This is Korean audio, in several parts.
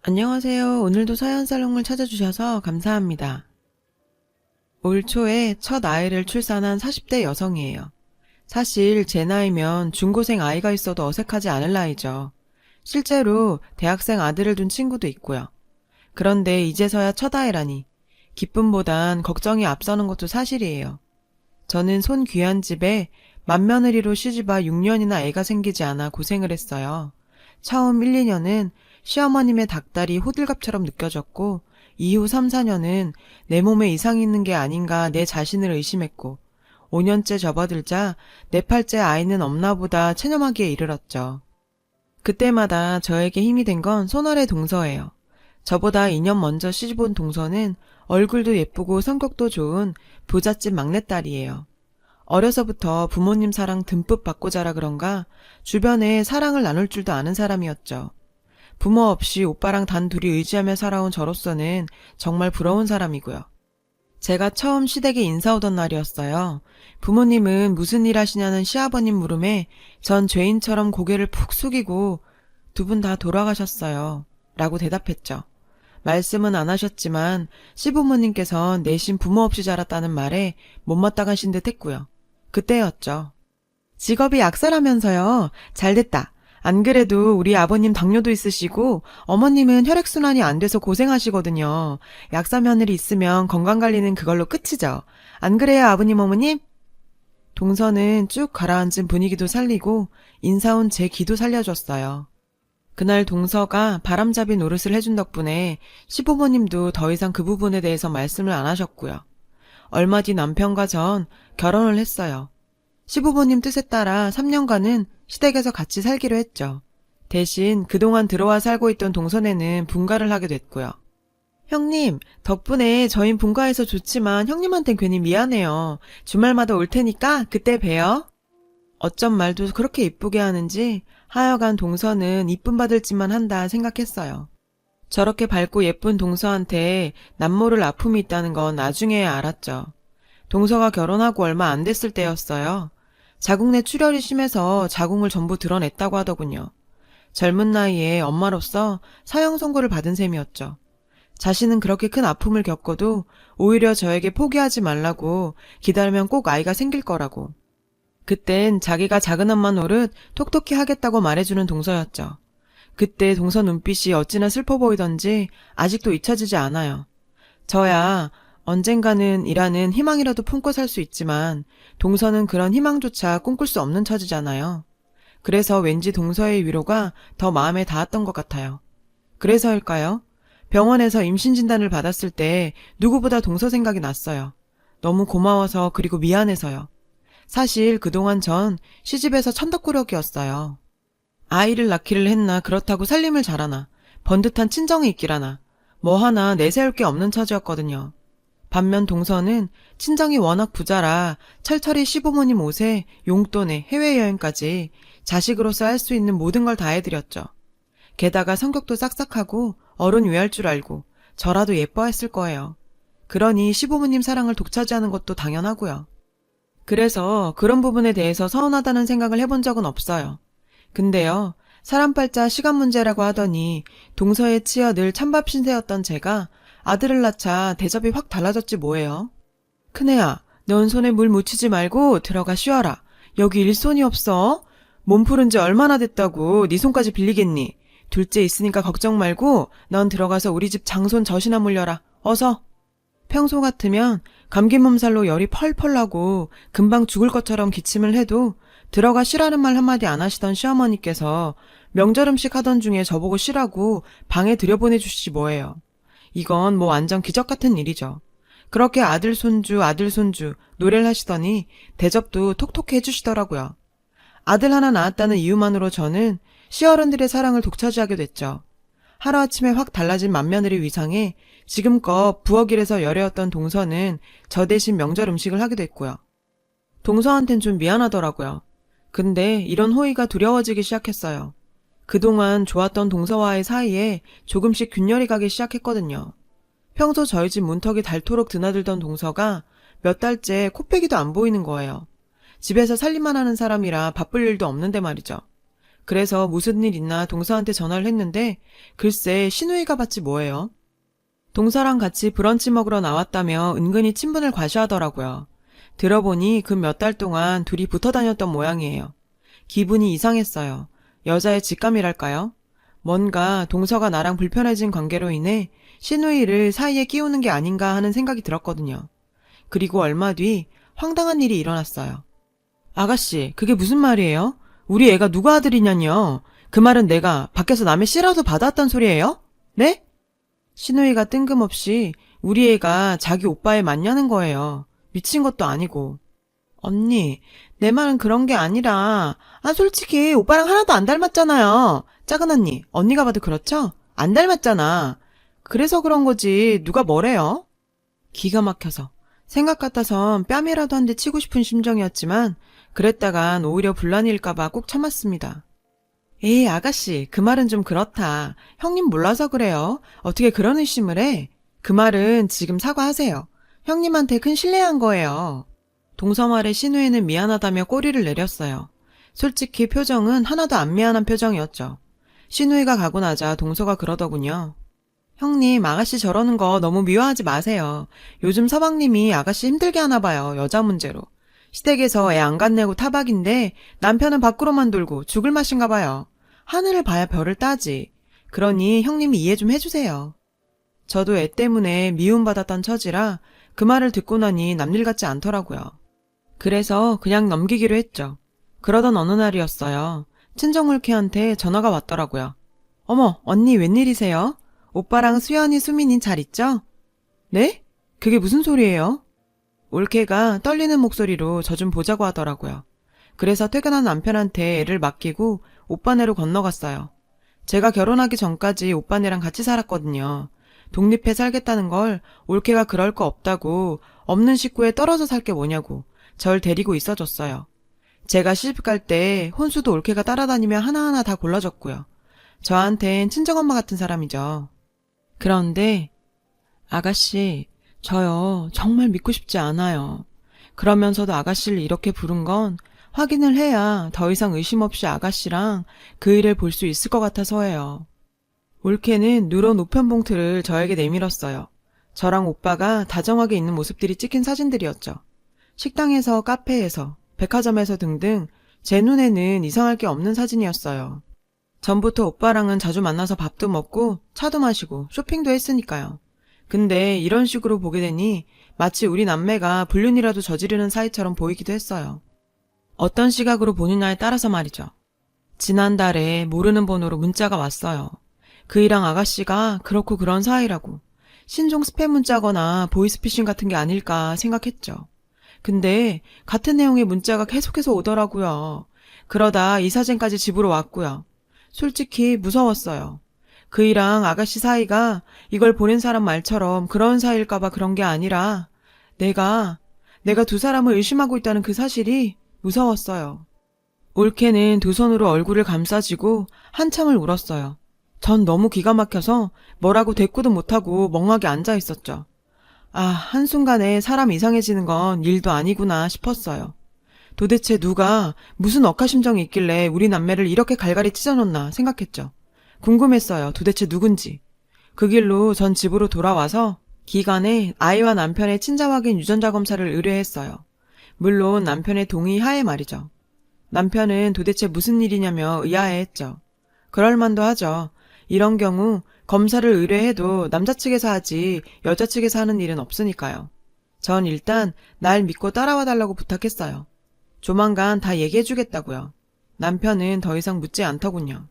안녕하세요. 오늘도 서연살롱을 찾아주셔서 감사합니다. 올 초에 첫 아이를 출산한 40대 여성이에요. 사실 제 나이면 중고생 아이가 있어도 어색하지 않을 나이죠. 실제로 대학생 아들을 둔 친구도 있고요. 그런데 이제서야 첫 아이라니 기쁨보단 걱정이 앞서는 것도 사실이에요. 저는 손 귀한 집에 맏며느리로 시집와 6년이나 애가 생기지 않아 고생을 했어요. 처음 1, 2년은 시어머님의 닭다리 호들갑처럼 느껴졌고, 이후 3, 4년은 내 몸에 이상이 있는 게 아닌가 내 자신을 의심했고, 5년째 접어들자 네 팔째 아이는 없나 보다 체념하기에 이르렀죠. 그때마다 저에게 힘이 된 건 손아래 동서예요. 저보다 2년 먼저 시집온 동서는 얼굴도 예쁘고 성격도 좋은 부잣집 막내딸이에요. 어려서부터 부모님 사랑 듬뿍 받고 자라 그런가 주변에 사랑을 나눌 줄도 아는 사람이었죠. 부모 없이 오빠랑 단 둘이 의지하며 살아온 저로서는 정말 부러운 사람이고요. 제가 처음 시댁에 인사 오던 날이었어요. 부모님은 무슨 일 하시냐는 시아버님 물음에 전 죄인처럼 고개를 푹 숙이고 두 분 다 돌아가셨어요. 라고 대답했죠. 말씀은 안 하셨지만 시부모님께선 내신 부모 없이 자랐다는 말에 못마땅 하신 듯 했고요. 그때였죠. 직업이 약사라면서요. 잘됐다. 안 그래도 우리 아버님 당뇨도 있으시고 어머님은 혈액순환이 안 돼서 고생하시거든요. 약사 며느리 있으면 건강관리는 그걸로 끝이죠. 안 그래요, 아버님 어머님? 동서는 쭉 가라앉은 분위기도 살리고 인사온 제 기도 살려줬어요. 그날 동서가 바람잡이 노릇을 해준 덕분에 시부모님도 더 이상 그 부분에 대해서 말씀을 안 하셨고요. 얼마 뒤 남편과 전 결혼을 했어요. 시부모님 뜻에 따라 3년간은 시댁에서 같이 살기로 했죠. 대신 그동안 들어와 살고 있던 동선에는 분가를 하게 됐고요. 형님, 덕분에 저흰 분가해서 좋지만 형님한텐 괜히 미안해요. 주말마다 올 테니까 그때 봬요. 어쩜 말도 그렇게 이쁘게 하는지 하여간 동서는 이쁨 받을 짓만 한다 생각했어요. 저렇게 밝고 예쁜 동서한테 남모를 아픔이 있다는 건 나중에야 알았죠. 동서가 결혼하고 얼마 안 됐을 때였어요. 자궁내 출혈이 심해서 자궁을 전부 드러냈다고 하더군요. 젊은 나이에 엄마로서 사형 선고를 받은 셈이었죠. 자신은 그렇게 큰 아픔을 겪어도 오히려 저에게 포기하지 말라고 기다리면 꼭 아이가 생길 거라고. 그땐 자기가 작은 엄마 노릇 톡톡히 하겠다고 말해주는 동서였죠. 그때 동서 눈빛이 어찌나 슬퍼 보이던지 아직도 잊혀지지 않아요. 저야 언젠가는 이라는 희망이라도 품고 살 수 있지만 동서는 그런 희망조차 꿈꿀 수 없는 처지잖아요. 그래서 왠지 동서의 위로가 더 마음에 닿았던 것 같아요. 그래서일까요? 병원에서 임신 진단을 받았을 때 누구보다 동서 생각이 났어요. 너무 고마워서 그리고 미안해서요. 사실 그동안 전 시집에서 천덕꾸러기였어요. 아이를 낳기를 했나 그렇다고 살림을 잘하나 번듯한 친정이 있기라나 뭐 하나 내세울 게 없는 처지였거든요. 반면 동서는 친정이 워낙 부자라 철철이 시부모님 옷에 용돈에 해외여행까지 자식으로서 할 수 있는 모든 걸 다 해드렸죠. 게다가 성격도 싹싹하고 어른 위할 줄 알고 저라도 예뻐했을 거예요. 그러니 시부모님 사랑을 독차지하는 것도 당연하고요. 그래서 그런 부분에 대해서 서운하다는 생각을 해본 적은 없어요. 근데요, 사람 팔자 시간 문제라고 하더니 동서에 치여 늘 찬밥 신세였던 제가 아들을 낳자 대접이 확 달라졌지 뭐예요. 큰애야, 넌 손에 물 묻히지 말고 들어가 쉬어라. 여기 일손이 없어. 몸 푸른 지 얼마나 됐다고 네 손까지 빌리겠니. 둘째 있으니까 걱정 말고 넌 들어가서 우리 집 장손 젖이나 물려라. 어서. 평소 같으면 감기 몸살로 열이 펄펄 나고 금방 죽을 것처럼 기침을 해도 들어가 쉬라는 말 한마디 안 하시던 시어머니께서 명절 음식 하던 중에 저보고 쉬라고 방에 들여보내주시지 뭐예요. 이건 뭐 완전 기적 같은 일이죠. 그렇게 아들 손주 노래를 하시더니 대접도 톡톡히 해주시더라고요. 아들 하나 낳았다는 이유만으로 저는 시어른들의 사랑을 독차지하게 됐죠. 하루아침에 확 달라진 맏며느리 위상에 지금껏 부엌일에서 열애였던 동서는 저 대신 명절 음식을 하게 됐고요. 동서한텐 좀 미안하더라고요. 근데 이런 호의가 두려워지기 시작했어요. 그동안 좋았던 동서와의 사이에 조금씩 균열이 가기 시작했거든요. 평소 저희 집 문턱이 닳도록 드나들던 동서가 몇 달째 코빼기도 안 보이는 거예요. 집에서 살림만 하는 사람이라 바쁠 일도 없는데 말이죠. 그래서 무슨 일 있나 동서한테 전화를 했는데 글쎄 시누이가 받지 뭐예요. 동서랑 같이 브런치 먹으러 나왔다며 은근히 친분을 과시하더라고요. 들어보니 그 몇 달 동안 둘이 붙어 다녔던 모양이에요. 기분이 이상했어요. 여자의 직감이랄까요? 뭔가 동서가 나랑 불편해진 관계로 인해 시누이를 사이에 끼우는 게 아닌가 하는 생각이 들었거든요. 그리고 얼마 뒤 황당한 일이 일어났어요. 아가씨, 그게 무슨 말이에요? 우리 애가 누구 아들이냐뇨? 그 말은 내가 밖에서 남의 씨라도 받아왔단 소리예요? 네? 시누이가 뜬금없이 우리 애가 자기 오빠에 맞냐는 거예요. 미친 것도 아니고. 언니, 내 말은 그런 게 아니라, 솔직히 오빠랑 하나도 안 닮았잖아요. 작은 언니가 봐도 그렇죠? 안 닮았잖아. 그래서 그런 거지, 누가 뭐래요? 기가 막혀서. 생각 같아선 뺨이라도 한 대 치고 싶은 심정이었지만, 그랬다간 오히려 분란일까봐 꾹 참았습니다. 에이, 아가씨, 그 말은 좀 그렇다. 형님 몰라서 그래요. 어떻게 그런 의심을 해? 그 말은 지금 사과하세요. 형님한테 큰 실례한 거예요. 동서 말에 신우이는 미안하다며 꼬리를 내렸어요. 솔직히 표정은 하나도 안 미안한 표정이었죠. 신우이가 가고 나자 동서가 그러더군요. 형님, 아가씨 저러는 거 너무 미워하지 마세요. 요즘 서방님이 아가씨 힘들게 하나 봐요, 여자 문제로. 시댁에서 애 안 갖내고 타박인데 남편은 밖으로만 돌고 죽을 맛인가 봐요. 하늘을 봐야 별을 따지. 그러니 형님이 이해 좀 해주세요. 저도 애 때문에 미움받았던 처지라 그 말을 듣고 나니 남일 같지 않더라고요. 그래서 그냥 넘기기로 했죠. 그러던 어느 날이었어요. 친정울케한테 전화가 왔더라고요. 어머, 언니 웬일이세요? 오빠랑 수연이, 수민이 잘 있죠? 네? 그게 무슨 소리예요? 올케가 떨리는 목소리로 저 좀 보자고 하더라고요. 그래서 퇴근한 남편한테 애를 맡기고 오빠네로 건너갔어요. 제가 결혼하기 전까지 오빠네랑 같이 살았거든요. 독립해 살겠다는 걸 올케가 그럴 거 없다고, 없는 식구에 떨어져 살 게 뭐냐고 절 데리고 있어줬어요. 제가 시집 갈 때 혼수도 올케가 따라다니며 하나하나 다 골라줬고요. 저한텐 친정엄마 같은 사람이죠. 그런데 아가씨, 저요 정말 믿고 싶지 않아요. 그러면서도 아가씨를 이렇게 부른 건 확인을 해야 더 이상 의심 없이 아가씨랑 그 일을 볼 수 있을 것 같아서예요. 올케는 누런 우편 봉투를 저에게 내밀었어요. 저랑 오빠가 다정하게 있는 모습들이 찍힌 사진들이었죠. 식당에서, 카페에서, 백화점에서 등등 제 눈에는 이상할 게 없는 사진이었어요. 전부터 오빠랑은 자주 만나서 밥도 먹고 차도 마시고 쇼핑도 했으니까요. 근데 이런 식으로 보게 되니 마치 우리 남매가 불륜이라도 저지르는 사이처럼 보이기도 했어요. 어떤 시각으로 보느냐에 따라서 말이죠. 지난달에 모르는 번호로 문자가 왔어요. 그이랑 아가씨가 그렇고 그런 사이라고. 신종 스팸 문자거나 보이스피싱 같은 게 아닐까 생각했죠. 근데 같은 내용의 문자가 계속해서 오더라고요. 그러다 이 사진까지 집으로 왔고요. 솔직히 무서웠어요. 그이랑 아가씨 사이가 이걸 보낸 사람 말처럼 그런 사이일까봐 그런 게 아니라 내가 두 사람을 의심하고 있다는 그 사실이 무서웠어요. 올케는 두 손으로 얼굴을 감싸쥐고 한참을 울었어요. 전 너무 기가 막혀서 뭐라고 대꾸도 못하고 멍하게 앉아 있었죠. 한순간에 사람 이상해지는 건 일도 아니구나 싶었어요. 도대체 누가 무슨 억하심정이 있길래 우리 남매를 이렇게 갈갈이 찢어놓나 생각했죠. 궁금했어요. 도대체 누군지. 그 길로 전 집으로 돌아와서 기간에 아이와 남편의 친자 확인 유전자 검사를 의뢰했어요. 물론 남편의 동의 하에 말이죠. 남편은 도대체 무슨 일이냐며 의아해했죠. 그럴 만도 하죠. 이런 경우 검사를 의뢰해도 남자 측에서 하지 여자 측에서 하는 일은 없으니까요. 전 일단 날 믿고 따라와 달라고 부탁했어요. 조만간 다 얘기해주겠다고요. 남편은 더 이상 묻지 않더군요.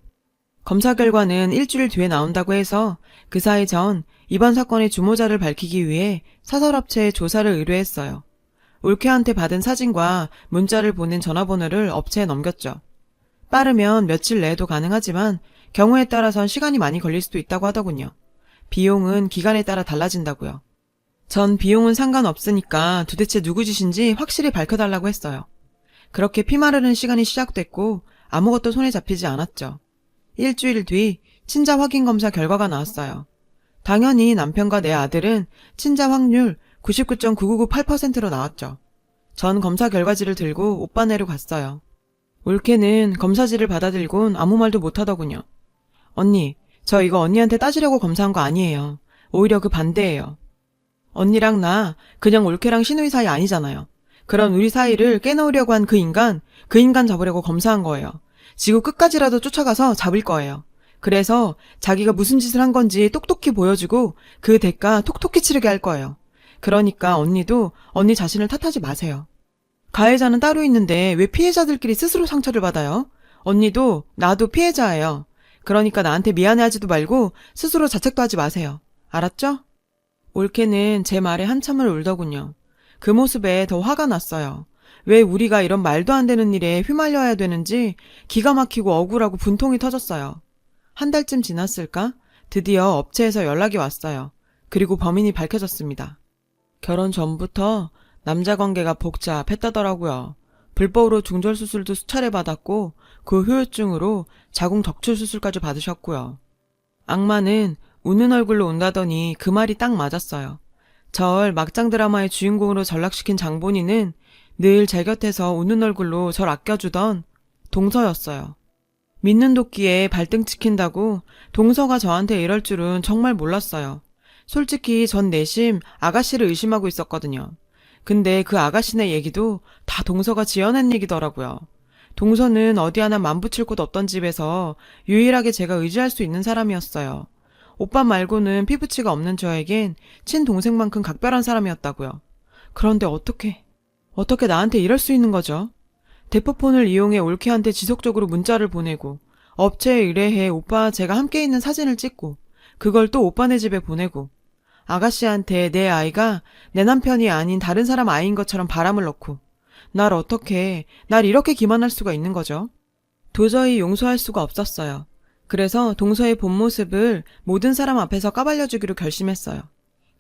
검사 결과는 일주일 뒤에 나온다고 해서 그 사이 전 이번 사건의 주모자를 밝히기 위해 사설업체에 조사를 의뢰했어요. 올케한테 받은 사진과 문자를 보낸 전화번호를 업체에 넘겼죠. 빠르면 며칠 내에도 가능하지만 경우에 따라선 시간이 많이 걸릴 수도 있다고 하더군요. 비용은 기간에 따라 달라진다고요. 전 비용은 상관없으니까 도대체 누구 짓인지 확실히 밝혀달라고 했어요. 그렇게 피마르는 시간이 시작됐고 아무것도 손에 잡히지 않았죠. 일주일 뒤 친자 확인 검사 결과가 나왔어요. 당연히 남편과 내 아들은 친자 확률 99.9998%로 나왔죠. 전 검사 결과지를 들고 오빠네로 갔어요. 올케는 검사지를 받아들곤 아무 말도 못하더군요. 언니, 저 이거 언니한테 따지려고 검사한 거 아니에요. 오히려 그 반대예요. 언니랑 나 그냥 올케랑 신우이 사이 아니잖아요. 그런 우리 사이를 깨놓으려고 한 그 인간 잡으려고 검사한 거예요. 지구 끝까지라도 쫓아가서 잡을 거예요. 그래서 자기가 무슨 짓을 한 건지 똑똑히 보여주고 그 대가 톡톡히 치르게 할 거예요. 그러니까 언니도 언니 자신을 탓하지 마세요. 가해자는 따로 있는데 왜 피해자들끼리 스스로 상처를 받아요? 언니도 나도 피해자예요. 그러니까 나한테 미안해하지도 말고 스스로 자책도 하지 마세요. 알았죠? 올케는 제 말에 한참을 울더군요. 그 모습에 더 화가 났어요. 왜 우리가 이런 말도 안 되는 일에 휘말려야 되는지 기가 막히고 억울하고 분통이 터졌어요. 한 달쯤 지났을까? 드디어 업체에서 연락이 왔어요. 그리고 범인이 밝혀졌습니다. 결혼 전부터 남자 관계가 복잡했다더라고요. 불법으로 중절 수술도 수차례 받았고 그 후유증으로 자궁 적출 수술까지 받으셨고요. 악마는 웃는 얼굴로 온다더니 그 말이 딱 맞았어요. 절 막장 드라마의 주인공으로 전락시킨 장본인은 늘 제 곁에서 웃는 얼굴로 절 아껴주던 동서였어요. 믿는 도끼에 발등 찍힌다고 동서가 저한테 이럴 줄은 정말 몰랐어요. 솔직히 전 내심 아가씨를 의심하고 있었거든요. 근데 그 아가씨네 얘기도 다 동서가 지어낸 얘기더라고요. 동서는 어디 하나 맘붙일 곳 없던 집에서 유일하게 제가 의지할 수 있는 사람이었어요. 오빠 말고는 피부치가 없는 저에겐 친동생만큼 각별한 사람이었다고요. 그런데 어떻게 나한테 이럴 수 있는 거죠? 대포폰을 이용해 올케한테 지속적으로 문자를 보내고 업체에 의뢰해 오빠 제가 함께 있는 사진을 찍고 그걸 또 오빠네 집에 보내고 아가씨한테 내 아이가 내 남편이 아닌 다른 사람 아이인 것처럼 바람을 넣고 날 이렇게 기만할 수가 있는 거죠? 도저히 용서할 수가 없었어요. 그래서 동서의 본 모습을 모든 사람 앞에서 까발려주기로 결심했어요.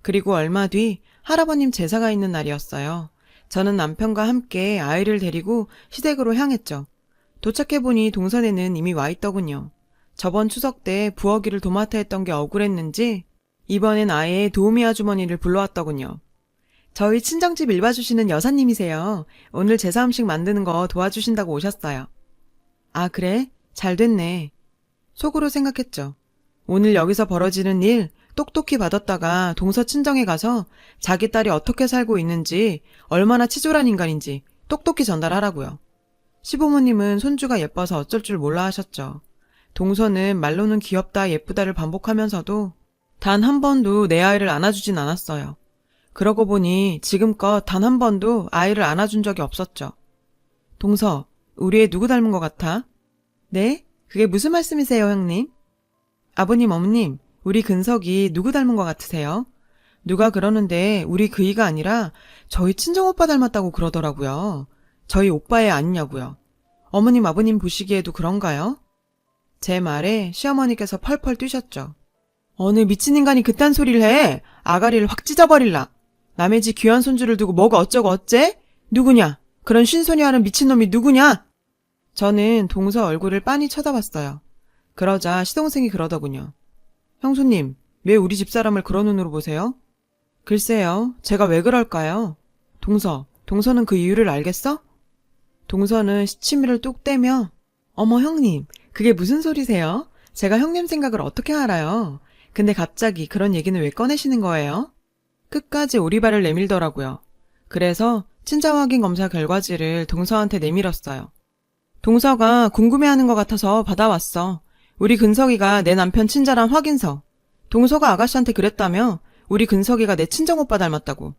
그리고 얼마 뒤 할아버님 제사가 있는 날이었어요. 저는 남편과 함께 아이를 데리고 시댁으로 향했죠. 도착해보니 동선에는 이미 와 있더군요. 저번 추석 때 부엌일을 도맡아 했던 게 억울했는지 이번엔 아예 도우미 아주머니를 불러왔더군요. 저희 친정집 일 봐주시는 여사님이세요. 오늘 제사 음식 만드는 거 도와주신다고 오셨어요. 아, 그래? 잘 됐네. 속으로 생각했죠. 오늘 여기서 벌어지는 일 똑똑히 받았다가 동서 친정에 가서 자기 딸이 어떻게 살고 있는지 얼마나 치졸한 인간인지 똑똑히 전달하라고요. 시부모님은 손주가 예뻐서 어쩔 줄 몰라 하셨죠. 동서는 말로는 귀엽다 예쁘다를 반복하면서도 단 한 번도 내 아이를 안아주진 않았어요. 그러고 보니 지금껏 단 한 번도 아이를 안아준 적이 없었죠. 동서, 우리 애 누구 닮은 것 같아? 네? 그게 무슨 말씀이세요, 형님? 아버님, 어머님, 우리 근석이 누구 닮은 것 같으세요? 누가 그러는데 우리 그이가 아니라 저희 친정오빠 닮았다고 그러더라고요. 저희 오빠애 아니냐고요. 어머님, 아버님 보시기에도 그런가요? 제 말에 시어머니께서 펄펄 뛰셨죠. 어느 미친 인간이 그딴 소리를 해. 아가리를 확 찢어버릴라. 남의 집 귀한 손주를 두고 뭐가 어쩌고 어째? 누구냐? 그런 쉰소리 하는 미친놈이 누구냐? 저는 동서 얼굴을 빤히 쳐다봤어요. 그러자 시동생이 그러더군요. 형수님, 왜 우리 집사람을 그런 눈으로 보세요? 글쎄요, 제가 왜 그럴까요? 동서는 그 이유를 알겠어? 동서는 시치미를 뚝 떼며 어머 형님, 그게 무슨 소리세요? 제가 형님 생각을 어떻게 알아요? 근데 갑자기 그런 얘기는 왜 꺼내시는 거예요? 끝까지 오리발을 내밀더라고요. 그래서 친자 확인 검사 결과지를 동서한테 내밀었어요. 동서가 궁금해하는 것 같아서 받아왔어. 우리 근석이가 내 남편 친자란 확인서. 동서가 아가씨한테 그랬다며 우리 근석이가 내 친정오빠 닮았다고.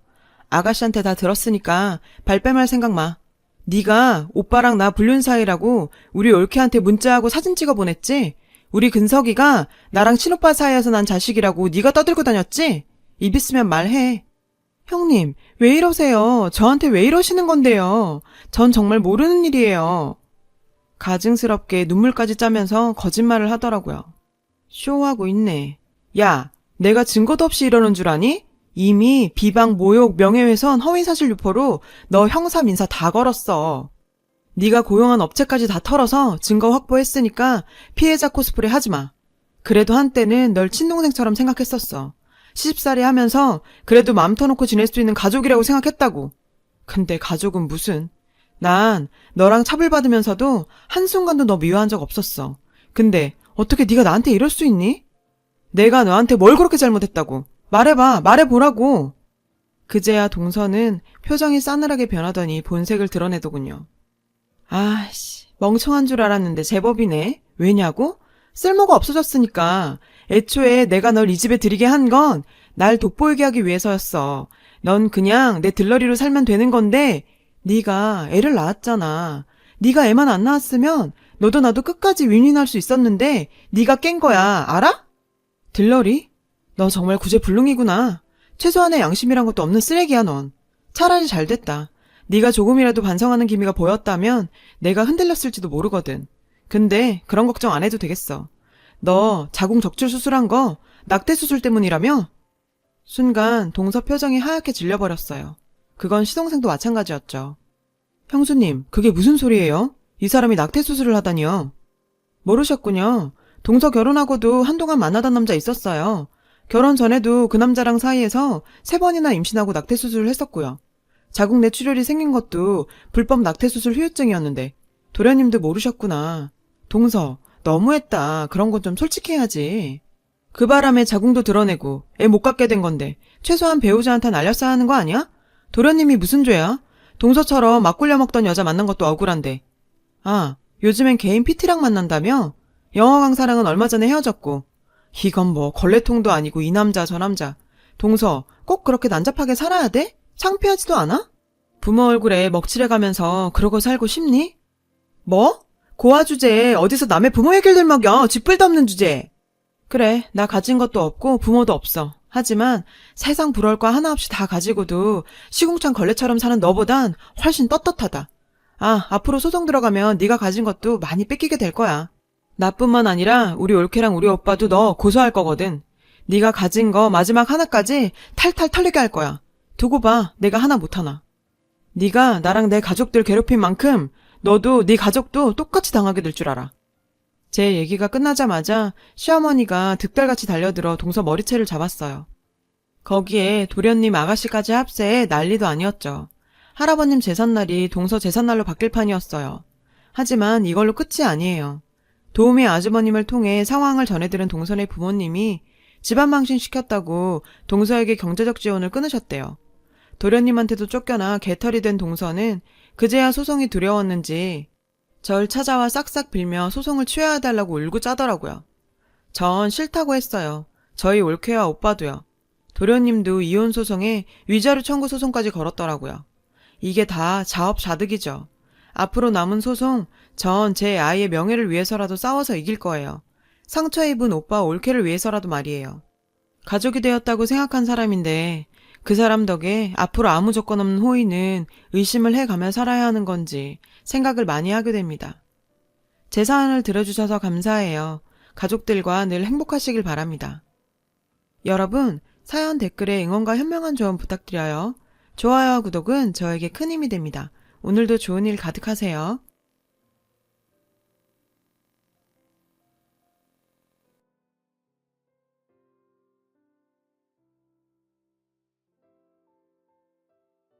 아가씨한테 다 들었으니까 발뺌할 생각 마. 네가 오빠랑 나 불륜 사이라고 우리 올케한테 문자하고 사진 찍어 보냈지? 우리 근석이가 나랑 친오빠 사이에서 난 자식이라고 네가 떠들고 다녔지? 입 있으면 말해. 형님, 왜 이러세요? 저한테 왜 이러시는 건데요? 전 정말 모르는 일이에요. 가증스럽게 눈물까지 짜면서 거짓말을 하더라고요. 쇼하고 있네. 야, 내가 증거도 없이 이러는 줄 아니? 이미 비방, 모욕, 명예훼손, 허위사실 유포로 너 형사 민사 다 걸었어. 네가 고용한 업체까지 다 털어서 증거 확보했으니까 피해자 코스프레 하지 마. 그래도 한때는 널 친동생처럼 생각했었어. 시집살이 하면서 그래도 마음 터놓고 지낼 수 있는 가족이라고 생각했다고. 근데 가족은 무슨. 난 너랑 차별받으면서도 한순간도 너 미워한 적 없었어. 근데 어떻게 네가 나한테 이럴 수 있니? 내가 너한테 뭘 그렇게 잘못했다고. 말해봐, 말해보라고. 그제야 동서는 표정이 싸늘하게 변하더니 본색을 드러내더군요. 아씨, 멍청한 줄 알았는데 제법이네. 왜냐고? 쓸모가 없어졌으니까. 애초에 내가 널 이 집에 들이게 한 건 날 돋보이게 하기 위해서였어. 넌 그냥 내 들러리로 살면 되는 건데 네가 애를 낳았잖아. 네가 애만 안 낳았으면 너도 나도 끝까지 윈윈할 수 있었는데 네가 깬 거야. 알아? 들러리? 너 정말 구제불능이구나. 최소한의 양심이란 것도 없는 쓰레기야 넌. 차라리 잘 됐다. 네가 조금이라도 반성하는 기미가 보였다면 내가 흔들렸을지도 모르거든. 근데 그런 걱정 안 해도 되겠어. 너 자궁 적출 수술한 거 낙태 수술 때문이라며? 순간 동서 표정이 하얗게 질려버렸어요. 그건 시동생도 마찬가지였죠. 형수님, 그게 무슨 소리예요? 이 사람이 낙태 수술을 하다니요. 모르셨군요. 동서 결혼하고도 한동안 만나던 남자 있었어요. 결혼 전에도 그 남자랑 사이에서 3번이나 임신하고 낙태 수술을 했었고요. 자궁 뇌출혈이 생긴 것도 불법 낙태 수술 후유증이었는데 도련님도 모르셨구나. 동서, 너무했다. 그런 건 좀 솔직해야지. 그 바람에 자궁도 드러내고 애 못 갖게 된 건데 최소한 배우자한테는 알렸어야 하는 거 아니야? 도련님이 무슨 죄야? 동서처럼 막 굴려 먹던 여자 만난 것도 억울한데. 아, 요즘엔 개인 PT랑 만난다며? 영어 강사랑은 얼마 전에 헤어졌고. 이건 뭐 걸레통도 아니고 이 남자 저 남자. 동서, 꼭 그렇게 난잡하게 살아야 돼? 창피하지도 않아? 부모 얼굴에 먹칠해가면서 그러고 살고 싶니? 뭐? 고아 주제에 어디서 남의 부모 얘기를 먹여. 쥐뿔도 없는 주제에. 그래, 나 가진 것도 없고 부모도 없어. 하지만 세상 부러울 거 하나 없이 다 가지고도 시궁창 걸레처럼 사는 너보단 훨씬 떳떳하다. 아, 앞으로 소송 들어가면 네가 가진 것도 많이 뺏기게 될 거야. 나뿐만 아니라 우리 올케랑 우리 오빠도 너 고소할 거거든. 네가 가진 거 마지막 하나까지 탈탈 털리게 할 거야. 두고 봐, 내가 하나 못하나. 네가 나랑 내 가족들 괴롭힌 만큼 너도 네 가족도 똑같이 당하게 될 줄 알아. 제 얘기가 끝나자마자 시어머니가 득달같이 달려들어 동서 머리채를 잡았어요. 거기에 도련님 아가씨까지 합세해 난리도 아니었죠. 할아버님 제삿날이 동서 제삿날로 바뀔 판이었어요. 하지만 이걸로 끝이 아니에요. 도우미 아주버님을 통해 상황을 전해들은 동선의 부모님이 집안 망신시켰다고 동서에게 경제적 지원을 끊으셨대요. 도련님한테도 쫓겨나 개털이 된 동서는 그제야 소송이 두려웠는지 절 찾아와 싹싹 빌며 소송을 취하해달라고 울고 짜더라고요. 전 싫다고 했어요. 저희 올케와 오빠도요. 도련님도 이혼 소송에 위자료 청구 소송까지 걸었더라고요. 이게 다 자업자득이죠. 앞으로 남은 소송, 전 제 아이의 명예를 위해서라도 싸워서 이길 거예요. 상처 입은 오빠 올케를 위해서라도 말이에요. 가족이 되었다고 생각한 사람인데 그 사람 덕에 앞으로 아무 조건 없는 호의는 의심을 해가며 살아야 하는 건지 생각을 많이 하게 됩니다. 제 사연을 들어주셔서 감사해요. 가족들과 늘 행복하시길 바랍니다. 여러분, 사연 댓글에 응원과 현명한 조언 부탁드려요. 좋아요와 구독은 저에게 큰 힘이 됩니다. 오늘도 좋은 일 가득하세요.